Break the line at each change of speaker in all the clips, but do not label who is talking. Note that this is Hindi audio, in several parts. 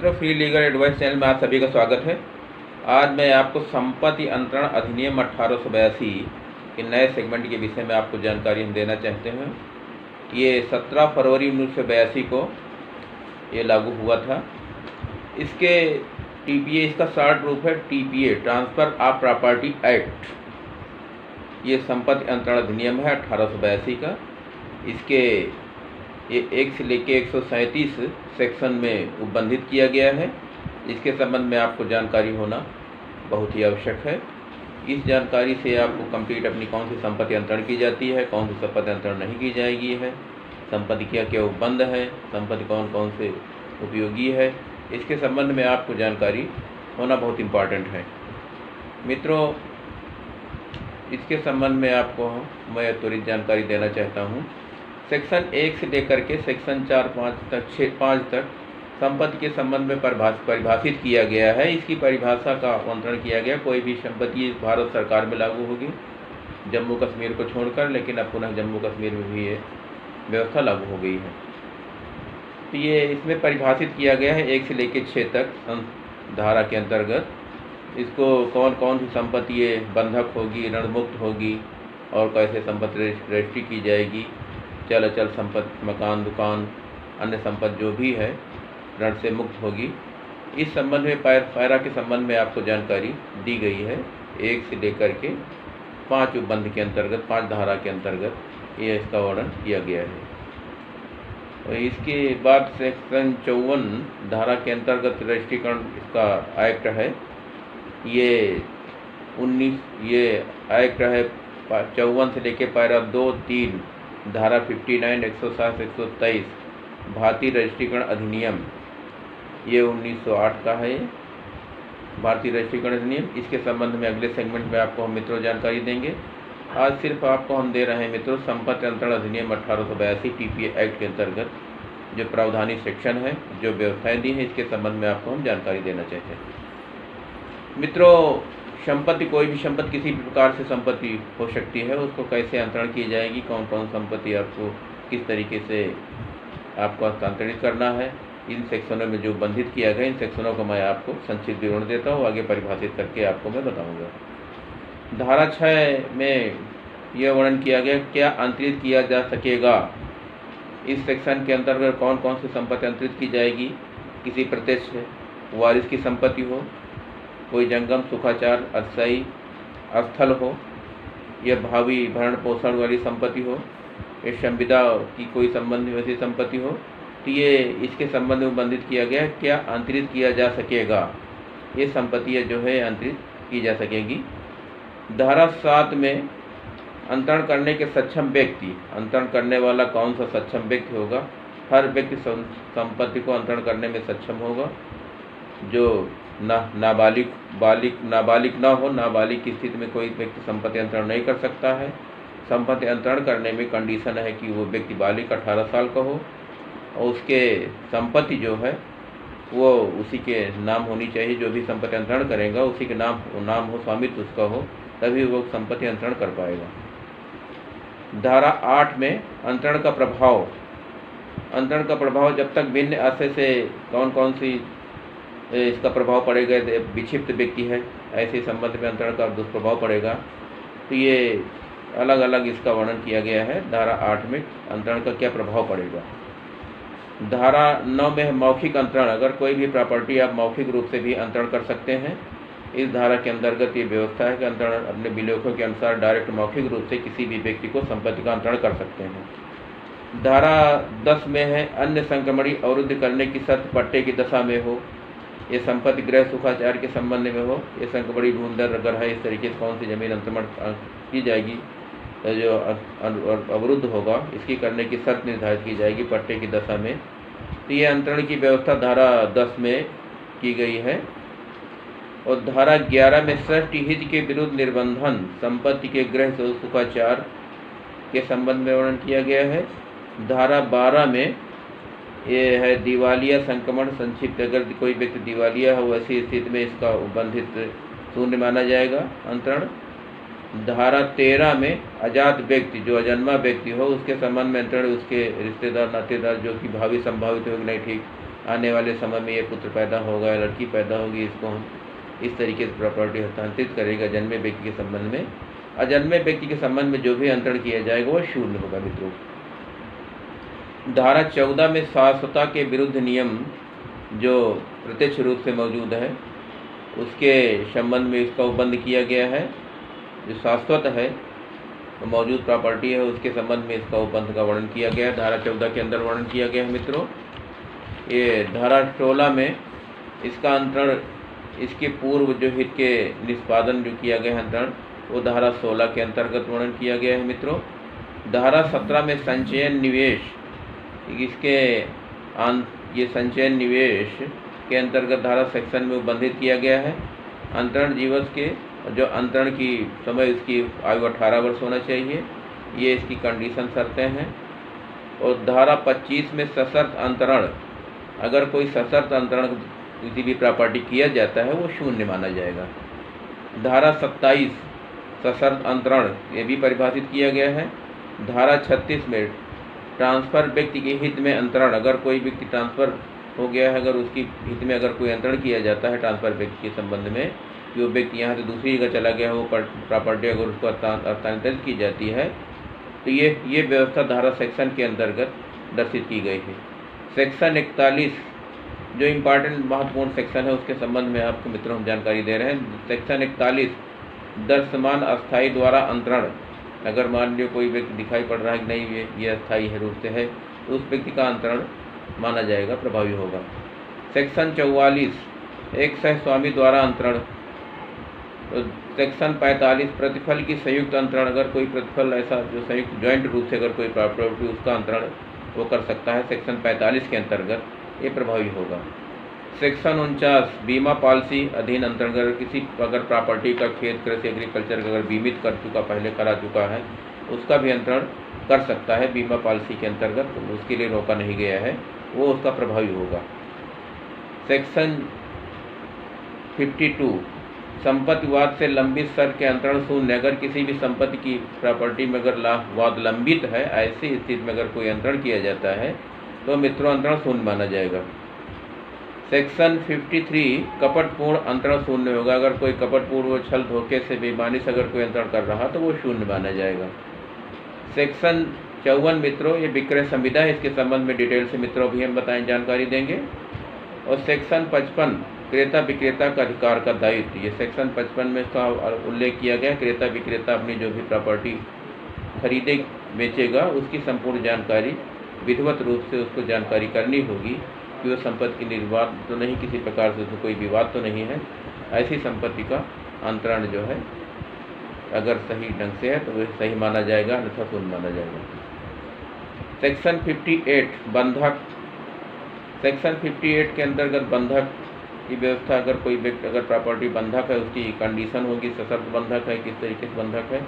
मित्रों, फ्री लीगल एडवाइस चैनल में आप सभी का स्वागत है। आज मैं आपको संपत्ति अंतरण अधिनियम 1882 के नए सेगमेंट के विषय में आपको जानकारी हम देना चाहते हैं। ये 17 फरवरी 1982 को ये लागू हुआ था। इसके टीपीए, इसका शॉर्ट रूप है TPA, transfer of property act. ये संपत्ति अंतरण अधिनियम है 1882 का। इसके ये 1 से लेके 137 सेक्शन में उपबंधित किया गया है। इसके संबंध में आपको जानकारी होना बहुत ही आवश्यक है। इस जानकारी से आपको कंप्लीट अपनी कौन सी संपत्ति अंतरण की जाती है, कौन सी संपत्ति अंतरण नहीं की जाएगी है, संपत्ति क्या क्या उपबंध है, संपत्ति कौन कौन से उपयोगी है, इसके संबंध में आपको जानकारी होना बहुत इम्पॉर्टेंट है। मित्रों, इसके संबंध में आपको मैं त्वरित जानकारी देना चाहता हूँ। सेक्शन 1 से लेकर के सेक्शन 4, 5 तक संपत्ति के संबंध में परिभाषित किया गया है। इसकी परिभाषा का आवंटन किया गया। कोई भी संपत्ति भारत सरकार में लागू होगी, जम्मू कश्मीर को छोड़कर, लेकिन अब पुनः जम्मू कश्मीर में भी ये व्यवस्था लागू हो गई है। तो ये इसमें परिभाषित किया गया है 1 से लेकर 6 तक धारा के अंतर्गत। इसको कौन कौन सी संपत्ति ये बंधक होगी, ऋणमुक्त होगी और कैसे संपत्ति रजिस्ट्री की जाएगी, चल अचल संपत्ति, मकान, दुकान, अन्य संपत्ति जो भी है ऋण से मुक्त होगी। इस संबंध में पैरा के संबंध में आपको जानकारी दी गई है। 1 से लेकर के 5 उपबंध के अंतर्गत, 5 धारा के अंतर्गत ये इसका वर्णन किया गया है। और इसके बाद सेक्शन 54 धारा के अंतर्गत रजिस्ट्रीकरण इसका एक्ट है। ये एक्ट है 54 से लेकर पैरा 2, 3, धारा 59, 107, 123 भारतीय रजिस्ट्रीकरण अधिनियम, ये 1908 का है। भारतीय रजिस्ट्रीकरण अधिनियम, इसके संबंध में अगले सेगमेंट में आपको हम मित्रों जानकारी देंगे। आज सिर्फ आपको हम दे रहे हैं मित्रों संपत्ति अंतरण अधिनियम 1882 टीपीए एक्ट के अंतर्गत जो प्रावधानिक सेक्शन है, जो व्यवस्थाएं दी हैं, इसके संबंध में आपको हम जानकारी देना चाहते हैं। मित्रों, संपत्ति, कोई भी संपत्ति किसी भी प्रकार से संपत्ति हो सकती है, उसको कैसे अंतरण की जाएगी, कौन कौन संपत्ति आपको किस तरीके से आपको हस्तांतरित करना है, इन सेक्शनों में जो बंधित किया गया, इन सेक्शनों को मैं आपको संक्षिप्त विवरण देता हूँ, आगे परिभाषित करके आपको मैं बताऊँगा। धारा 6 में यह वर्णन किया गया क्या अंतरित किया जा सकेगा। इस सेक्शन के अंतर्गत कौन कौन सी संपत्ति अंतरित की जाएगी। किसी प्रत्यक्ष वारिस की संपत्ति हो, कोई जंगम, सुखाचार, अस्थायी स्थल हो, यह भावी भरण पोषण वाली संपत्ति हो, या संविदा की कोई संबंधी वैसी संपत्ति हो, तो ये इसके संबंध में बंधित किया गया क्या अंतरित किया जा सकेगा। ये संपत्तियाँ जो है अंतरित की जा सकेगी। धारा 7 में अंतरण करने के सक्षम व्यक्ति, अंतरण करने वाला कौन सा सक्षम व्यक्ति होगा। हर व्यक्ति संपत्ति को अंतरण करने में सक्षम होगा। जो नाबालिग ना हो, नाबालिग की स्थिति में कोई व्यक्ति संपत्ति अंतरण नहीं कर सकता है। संपत्ति अंतरण करने में कंडीशन है कि वो व्यक्ति बालिग 18 साल का हो और उसके संपत्ति जो है वो उसी के नाम होनी चाहिए। जो भी संपत्ति अंतरण करेगा उसी के नाम हो, स्वामित्व उसका हो, तभी वो संपत्ति अंतरण कर पाएगा। धारा 8 में अंतरण का प्रभाव, अंतरण का प्रभाव जब तक भिन्न आशय से कौन कौन सी इसका प्रभाव पड़ेगा। विक्षिप्त व्यक्ति है, ऐसे संबंध में अंतरण का दुष्प्रभाव पड़ेगा। तो ये अलग अलग इसका वर्णन किया गया है। धारा 8 में अंतरण का क्या प्रभाव पड़ेगा। धारा 9 में है मौखिक अंतरण। अगर कोई भी प्रॉपर्टी आप मौखिक रूप से भी अंतरण कर सकते हैं। इस धारा के अंतर्गत ये व्यवस्था है कि अंतरण अपने विलेखों के अनुसार डायरेक्ट मौखिक रूप से किसी भी व्यक्ति को संपत्ति का अंतरण कर सकते हैं। धारा 10 में है अन्य संक्रमणी अवरुद्ध करने की शर्त पट्टे की दशा में हो, ये संपत्ति गृह सुखाचार के संबंध में हो, ये संक्रमणी भूमि अगर है, इस तरीके से कौन सी जमीन अंतरण की जाएगी, जो अवरुद्ध होगा इसकी करने की शर्त निर्धारित की जाएगी पट्टे की दशा में। तो ये अंतरण की व्यवस्था धारा 10 में की गई है। और धारा 11 में सृष्टि हित के विरुद्ध निर्बंधन, संपत्ति के गृह सुखाचार के संबंध में वर्णन किया गया है। धारा 12 में ये है दिवालिया संक्रमण संक्षिप्त। अगर कोई व्यक्ति दिवालिया हो, ऐसी स्थिति में इसका उपबंधित शून्य माना जाएगा अंतरण। धारा 13 में आजाद व्यक्ति, जो अजन्मा व्यक्ति हो, उसके संबंध में अंतरण उसके रिश्तेदार, नातेदार जो कि भावी संभावित हो कि नहीं ठीक, आने वाले समय में ये पुत्र पैदा होगा या लड़की पैदा होगी, इसको हम इस तरीके से प्रॉपर्टी हस्तांतरित करेगा जन्मे व्यक्ति के संबंध में। अजन्मे व्यक्ति के संबंध में जो भी अंतरण किया जाएगा वो शून्य होगा मित्रों। धारा 14 में शाश्वता के विरुद्ध नियम जो प्रत्यक्ष रूप से मौजूद है उसके संबंध में इसका उपबंध किया गया है। जो शाश्वत है तो मौजूद प्रॉपर्टी है उसके संबंध में इसका उपबंध का वर्णन किया गया है, धारा 14 के अंदर वर्णन किया गया है मित्रों। ये धारा 16 में इसका अंतरण, इसके पूर्व जो हित के निष्पादन जो किया गया है अंतरण, वो धारा 16 के अंतर्गत वर्णन किया गया है मित्रों। धारा 17 में संचयन निवेश, इसके ये संचयन निवेश के अंतर्गत धारा सेक्शन में उपबंधित किया गया है। अंतरण जीवस के जो अंतरण की समय इसकी आयु 18 वर्ष होना चाहिए, ये इसकी कंडीशन शर्तें हैं। और धारा 25 में सशर्त अंतरण, अगर कोई सशर्त अंतरण किसी भी प्रॉपर्टी किया जाता है वो शून्य माना जाएगा। धारा 27 सशर्त अंतरण ये भी परिभाषित किया गया है। धारा 36 में ट्रांसफ़र व्यक्ति के हित में अंतरण, अगर कोई व्यक्ति ट्रांसफ़र हो गया है, अगर उसकी हित में अगर कोई अंतरण किया जाता है ट्रांसफ़र व्यक्ति के संबंध में, कि वो व्यक्ति यहाँ से दूसरी जगह चला गया है, वो प्रॉपर्टी अगर उसको हस्तांतरित की जाती है तो ये व्यवस्था धारा सेक्शन के अंतर्गत दर्शित की गई है। सेक्शन 41 जो इम्पॉर्टेंट महत्वपूर्ण सेक्शन है उसके संबंध में आपको मित्रों हम जानकारी दे रहे हैं। सेक्शन 41 दर्शमान अस्थायी द्वारा अंतरण, अगर मान लीजिए कोई व्यक्ति दिखाई पड़ रहा है कि नहीं ये अस्थायी है रूप से है, तो उस व्यक्ति का अंतरण माना जाएगा, प्रभावी होगा। सेक्शन 44 एक सह स्वामी द्वारा अंतरण। तो सेक्शन 45 प्रतिफल की संयुक्त अंतरण, अगर कोई प्रतिफल ऐसा जो संयुक्त जॉइंट रूप से अगर कोई प्रॉपर्टी उसका अंतरण वो कर सकता है सेक्शन 45 के अंतर्गत, ये प्रभावी होगा। सेक्शन 49 बीमा पॉलिसी अधीन अंतर्गत, किसी अगर प्रॉपर्टी का खेत कृषि एग्रीकल्चर का अगर बीमित कर चुका, पहले करा चुका है, उसका भी अंतरण कर सकता है बीमा पॉलिसी के अंतर्गत, तो उसके लिए रोका नहीं गया है, वो उसका प्रभावी होगा। सेक्शन 52 संपत्ति वाद से लंबित सर के अंतरण शून्य, अगर किसी भी संपत्ति की प्रॉपर्टी में अगर वाद लंबित है, ऐसी स्थिति में अगर कोई अंतरण किया जाता है तो मित्रों अंतरण शून्य माना जाएगा। सेक्शन 53 कपटपूर्ण अंतरण शून्य होगा, अगर कोई कपटपूर्ण छल धोखे से बेईमानी से अगर कोई अंतरण कर रहा तो वो शून्य माना जाएगा। सेक्शन 54 मित्रों ये विक्रय संविदा है, इसके संबंध में डिटेल से मित्रों भी हम बताएं जानकारी देंगे। और सेक्शन 55 क्रेता विक्रेता का अधिकार का दायित्व, ये सेक्शन 55 में इसका उल्लेख किया गया। क्रेता विक्रेता अपनी जो भी प्रॉपर्टी खरीदे बेचेगा उसकी संपूर्ण जानकारी विधिवत रूप से उसको जानकारी करनी होगी कि वो संपत्ति की निर्वाद तो नहीं, किसी प्रकार से उसमें कोई विवाद तो नहीं है। ऐसी संपत्ति का अंतरण जो है अगर सही ढंग से है तो वह सही माना जाएगा, अन्यथा शून्य माना जाएगा। सेक्शन 58 बंधक, सेक्शन 58 के अंतर्गत बंधक की व्यवस्था, अगर कोई व्यक्ति अगर प्रॉपर्टी बंधक है उसकी कंडीशन होगी, सशर्त बंधक है, किस तरीके से बंधक है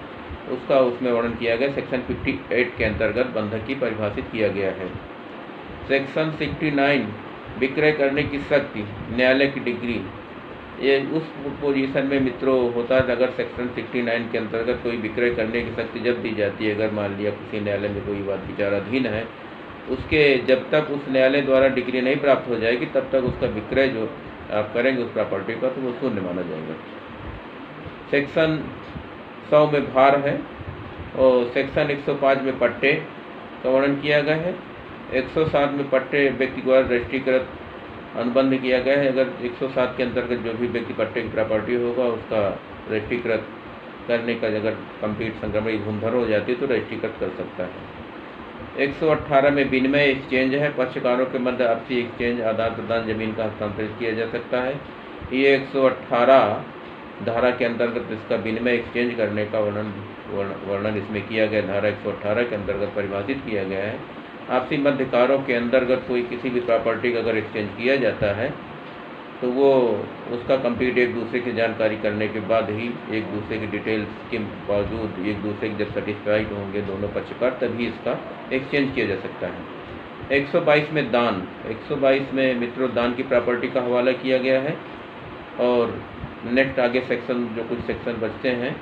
उसका उसमें वर्णन किया गया। सेक्शन 58 के अंतर्गत बंधक की परिभाषित किया गया है। सेक्शन 69 विक्रय करने की शक्ति, न्यायालय की डिग्री, ये उस पोजीशन में मित्रों होता है अगर सेक्शन 69 के अंतर्गत कोई विक्रय करने की शक्ति जब दी जाती है, अगर मान लिया किसी न्यायालय में कोई बात विचाराधीन है, उसके जब तक उस न्यायालय द्वारा डिग्री नहीं प्राप्त हो जाएगी तब तक उसका विक्रय जो आप करेंगे उस प्रॉपर्टी का तो वो शून्य माना जाएगा। सेक्शन 100 में भार है और सेक्शन 105 में पट्टे का वर्णन किया गया है। 107 में पट्टे व्यक्ति द्वारा रजिस्ट्रीकृत अनुबंध किया गया है, अगर 107 के अंतर्गत जो भी व्यक्ति पट्टे की प्रॉपर्टी होगा उसका रजिस्ट्रीकृत करने का अगर कंप्लीट संक्रमण धुंधर हो जाती है तो रजिस्ट्रीकृत कर सकता है। 118 में विनिमय एक्सचेंज है, पक्षकारों के मध्य आपसी एक्सचेंज आदान प्रदान जमीन का हस्तांतरित किया जा सकता है। ये 118 धारा के अंतर्गत इसका विनिमय एक्सचेंज करने का वर्णन इसमें किया गया, धारा 118 के अंतर्गत परिभाषित किया गया है। आपसी मध्यकारों के अंतर्गत कोई किसी भी प्रॉपर्टी का अगर एक्सचेंज किया जाता है तो वो उसका कंप्लीट एक दूसरे की जानकारी करने के बाद ही, एक दूसरे की डिटेल्स के बावजूद, एक दूसरे के जब सेटिस्फाइड होंगे दोनों पक्षकार तभी इसका एक्सचेंज किया जा सकता है। 122 में दान, 122 में मित्रों दान की प्रॉपर्टी का हवाला किया गया है। और नेक्स्ट आगे सेक्शन जो कुछ सेक्शन बचते हैं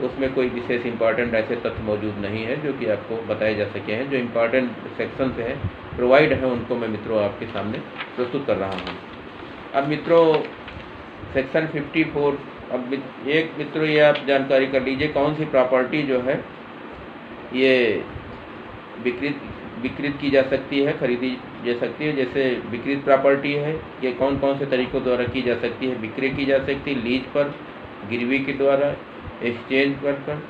उसमें कोई विशेष इम्पॉर्टेंट ऐसे तथ्य मौजूद नहीं है जो कि आपको बताए जा सके हैं। जो इम्पॉर्टेंट सेक्शन है प्रोवाइड है उनको मैं मित्रों आपके सामने प्रस्तुत कर रहा हूँ। अब मित्रों सेक्शन 54, अब एक मित्रों ये आप जानकारी कर लीजिए कौन सी प्रॉपर्टी जो है ये विकृत की जा सकती है, खरीदी जा सकती है। जैसे विकृत प्रॉपर्टी है ये कौन कौन से तरीक़ों द्वारा की जा सकती है। विक्रय की जा सकती है लीज पर, गिरवी के द्वारा, एक्सचेंज कर,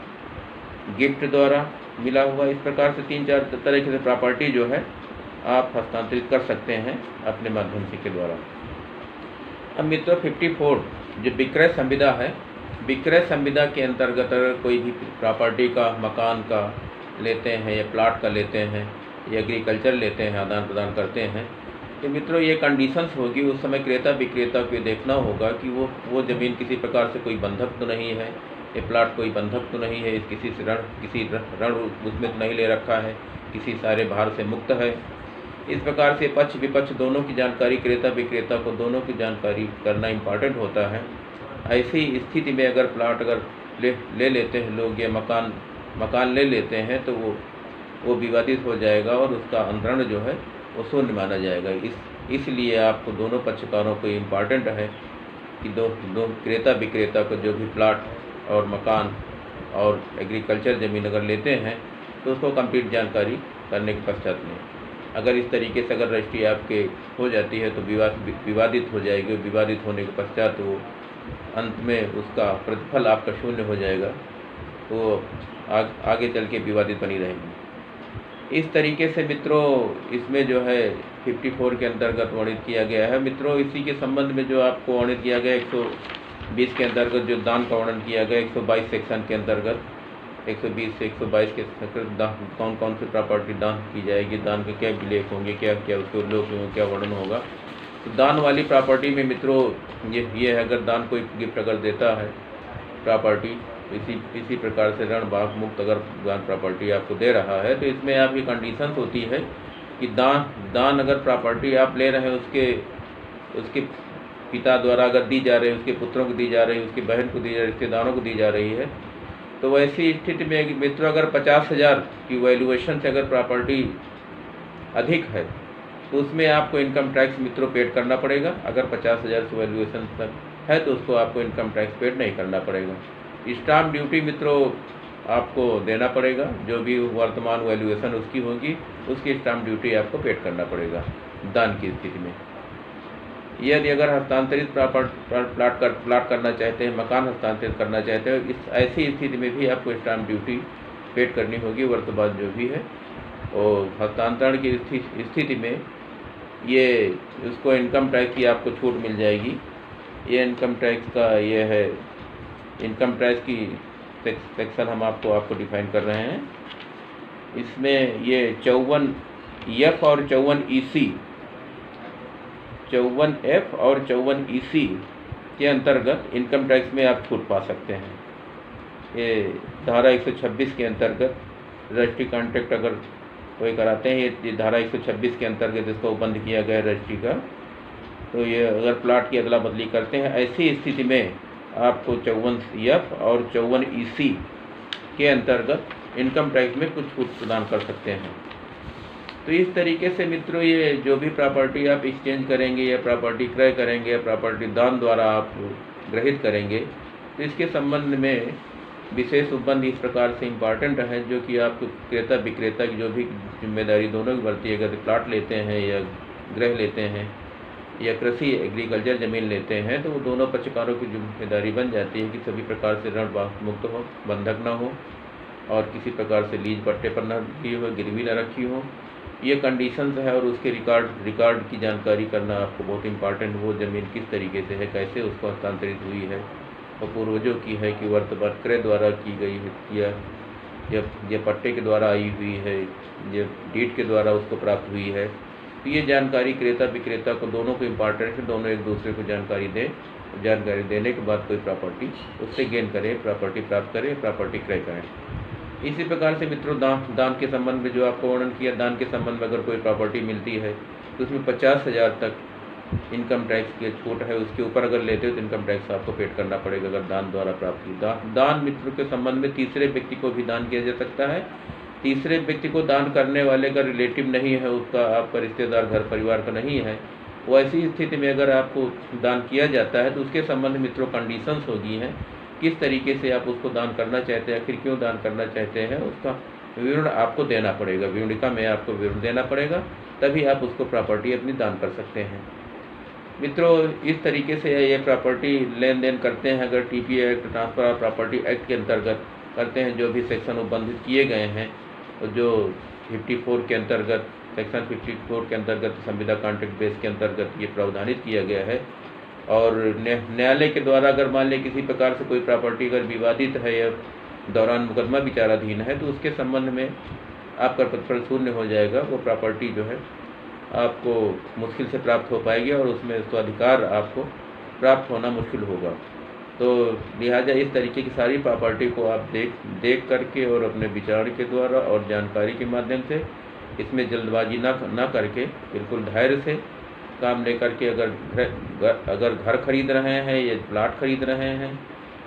गिफ्ट द्वारा मिला हुआ। इस प्रकार से 3-4 तरह से प्रॉपर्टी जो है आप हस्तांतरित कर सकते हैं अपने माध्यम से के द्वारा। अब मित्रों 54 जो विक्रय संविदा है, विक्रय संविदा के अंतर्गत अगर कोई भी प्रॉपर्टी का, मकान का लेते हैं या प्लाट का लेते हैं या एग्रीकल्चर लेते हैं, आदान प्रदान करते हैं, तो मित्रों ये कंडीशंस होगी। उस समय क्रेता विक्रेता को देखना होगा कि वो ज़मीन किसी प्रकार से कोई बंधक तो नहीं है, ये प्लाट कोई बंधक तो नहीं है, किसी ऋण उसमें तो नहीं ले रखा है, किसी सारे भार से मुक्त है। इस प्रकार से पक्ष विपक्ष दोनों की जानकारी, क्रेता विक्रेता को दोनों की जानकारी करना इम्पॉर्टेंट होता है। ऐसी स्थिति में अगर प्लाट अगर ले लेते हैं लोग या मकान ले लेते हैं तो वो विवादित हो जाएगा और उसका अंतरण जो है वो शून्य माना जाएगा। इसलिए आपको दोनों पक्षकारों को इम्पॉर्टेंट है कि दो क्रेता विक्रेता को जो भी प्लाट और मकान और एग्रीकल्चर ज़मीन अगर लेते हैं तो उसको कंप्लीट जानकारी करने के पश्चात में, अगर इस तरीके से अगर रजिस्ट्री आपके हो जाती है तो विवादित हो जाएगी। विवादित होने के पश्चात वो अंत में उसका प्रतिफल आपका शून्य हो जाएगा, तो आगे चल के विवादित बनी रहेगी। इस तरीके से मित्रों इसमें जो है 54 के अंतर्गत वर्णित किया गया है। मित्रों इसी के संबंध में जो आपको वर्णित किया गया 120 के अंतर्गत जो दान का वर्णन किया गया 122 सेक्शन के अंतर्गत 120 से 122 के कौन कौन सी प्रॉपर्टी दान की जाएगी, दान के क्या विलेख होंगे, क्या क्या उसके उल्लेख होंगे, क्या वर्णन होगा। तो दान वाली प्रॉपर्टी में मित्रों ये है अगर दान कोई गिफ्ट अगर देता है प्रॉपर्टी, इसी प्रकार से ऋण भाग मुक्त अगर दान प्रॉपर्टी आपको दे रहा है तो इसमें आपकी कंडीशंस होती है कि दान अगर प्रॉपर्टी आप ले रहे हैं उसके पिता द्वारा अगर दी जा रही है, उसके पुत्रों को दी जा रही है, उसकी बहन को दी जा रही है, रिश्तेदारों को दी जा रही है, तो वैसी स्थिति में मित्रों अगर 50,000 की वैल्यूएशन से अगर प्रॉपर्टी अधिक है तो उसमें आपको इनकम टैक्स मित्रों पेड करना पड़ेगा। अगर 50,000 से वैल्यूएशन तक है तो उसको आपको इनकम टैक्स पेड नहीं करना पड़ेगा। स्टाम्प ड्यूटी मित्रों आपको देना पड़ेगा, जो भी वर्तमान वैल्यूएशन उसकी होगी उसकी स्टाम्प ड्यूटी आपको पेड करना पड़ेगा दान की स्थिति में। यदि अगर हस्तांतरित प्लाट करना चाहते हैं, मकान हस्तांतरित करना चाहते हैं, इस ऐसी स्थिति में भी आपको स्टाम्प ड्यूटी पेड करनी होगी वर्तमान जो भी है। और हस्तांतरण की स्थिति में ये उसको इनकम टैक्स की आपको छूट मिल जाएगी। ये इनकम टैक्स का ये है, इनकम टैक्स की सेक्शन हम आपको डिफाइन कर रहे हैं। इसमें ये 54F और 54EC, 54F और 54EC के अंतर्गत इनकम टैक्स में आप छूट पा सकते हैं। ये धारा 126 के अंतर्गत रजिस्ट्री कॉन्ट्रैक्ट अगर कोई कराते हैं, ये धारा 126 के अंतर्गत इसको बंद किया गया है रजिस्ट्री का। तो ये अगर प्लाट की अदला बदली करते हैं ऐसी स्थिति में आपको 54F और 54EC के अंतर्गत इनकम टैक्स में कुछ छूट प्रदान कर सकते हैं। तो इस तरीके से मित्रों ये जो भी प्रॉपर्टी आप एक्सचेंज करेंगे या प्रॉपर्टी क्रय करेंगे या प्रॉपर्टी दान द्वारा आप ग्रहित करेंगे तो इसके संबंध में विशेष उपबंध इस प्रकार से इम्पॉर्टेंट है जो कि आपको क्रेता विक्रेता की जो भी जिम्मेदारी दोनों की बढ़ती है। अगर प्लाट लेते हैं या गृह लेते हैं या कृषि एग्रीकल्चर ज़मीन लेते हैं तो वो दोनों पक्षकारों की जिम्मेदारी बन जाती है कि सभी प्रकार से ऋण मुक्त हो, बंधक न हो और किसी प्रकार से लीज पट्टे पर न रखी हो, गिरवी न रखी हो। ये कंडीशंस है और उसके रिकॉर्ड की जानकारी करना आपको बहुत इम्पॉर्टेंट। वो ज़मीन किस तरीके से है, कैसे उसको हस्तांतरित हुई है और पूर्वजों की है कि वर्तमान क्रय द्वारा की गई है या पट्टे के द्वारा आई हुई है या डीड के द्वारा उसको प्राप्त हुई है। तो ये जानकारी क्रेता विक्रेता को दोनों को इम्पॉर्टेंट है, दोनों एक दूसरे को जानकारी दें। जानकारी देने के बाद कोई प्रॉपर्टी उससे गेन करें, प्रॉपर्टी प्राप्त करें, प्रॉपर्टी क्रय करें। इसी प्रकार से मित्रों दान के संबंध में जो आपको वर्णन किया, दान के संबंध में अगर कोई प्रॉपर्टी मिलती है तो उसमें 50,000 तक इनकम टैक्स की छूट है उसके ऊपर अगर लेते हो तो इनकम टैक्स आपको पेड करना पड़ेगा अगर दान द्वारा प्राप्त की। दान मित्रों के संबंध में तीसरे व्यक्ति को भी दान किया जा सकता है। तीसरे व्यक्ति को दान करने वाले का रिलेटिव नहीं है, उसका आपका रिश्तेदार घर परिवार का नहीं है, वो ऐसी स्थिति में अगर आपको दान किया जाता है तो उसके संबंध में मित्रों कंडीशंस होगी हैं, किस तरीके से आप उसको दान करना चाहते हैं, फिर क्यों दान करना चाहते हैं, उसका विवरण आपको देना पड़ेगा, विवरणिका में आपको विवरण देना पड़ेगा, तभी आप उसको प्रॉपर्टी अपनी दान कर सकते हैं। मित्रों इस तरीके से ये प्रॉपर्टी लेन देन करते हैं अगर TP act, transfer of property act के अंतर्गत करते हैं, जो भी सेक्शन उल्लंघित किए गए हैं, जो 54 के अंतर्गत, सेक्शन 54 के अंतर्गत संविदा कॉन्ट्रैक्ट बेस के अंतर्गत ये प्रावधानित किया गया है। और न्यायालय के द्वारा अगर मान लें किसी प्रकार से कोई प्रॉपर्टी अगर विवादित है या दौरान मुकदमा विचाराधीन है तो उसके संबंध में आपका प्रतिफल शून्य हो जाएगा, वो प्रॉपर्टी जो है आपको मुश्किल से प्राप्त हो पाएगी और उसमें स्वाधिकार आपको प्राप्त होना मुश्किल होगा। तो लिहाजा इस तरीके की सारी प्रॉपर्टी को आप देख करके और अपने विचार के द्वारा और जानकारी के माध्यम से, इसमें जल्दबाजी ना करके बिल्कुल धैर्य से काम लेकर के अगर घर खरीद रहे हैं या प्लाट खरीद रहे हैं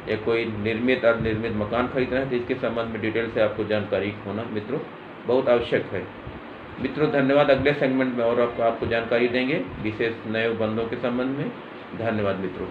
या कोई निर्मित और निर्मित मकान खरीद रहे हैं तो इसके संबंध में डिटेल से आपको जानकारी होना मित्रों बहुत आवश्यक है। मित्रों धन्यवाद। अगले सेगमेंट में और आपको जानकारी देंगे विशेष नए बंदों के संबंध में। धन्यवाद मित्रों।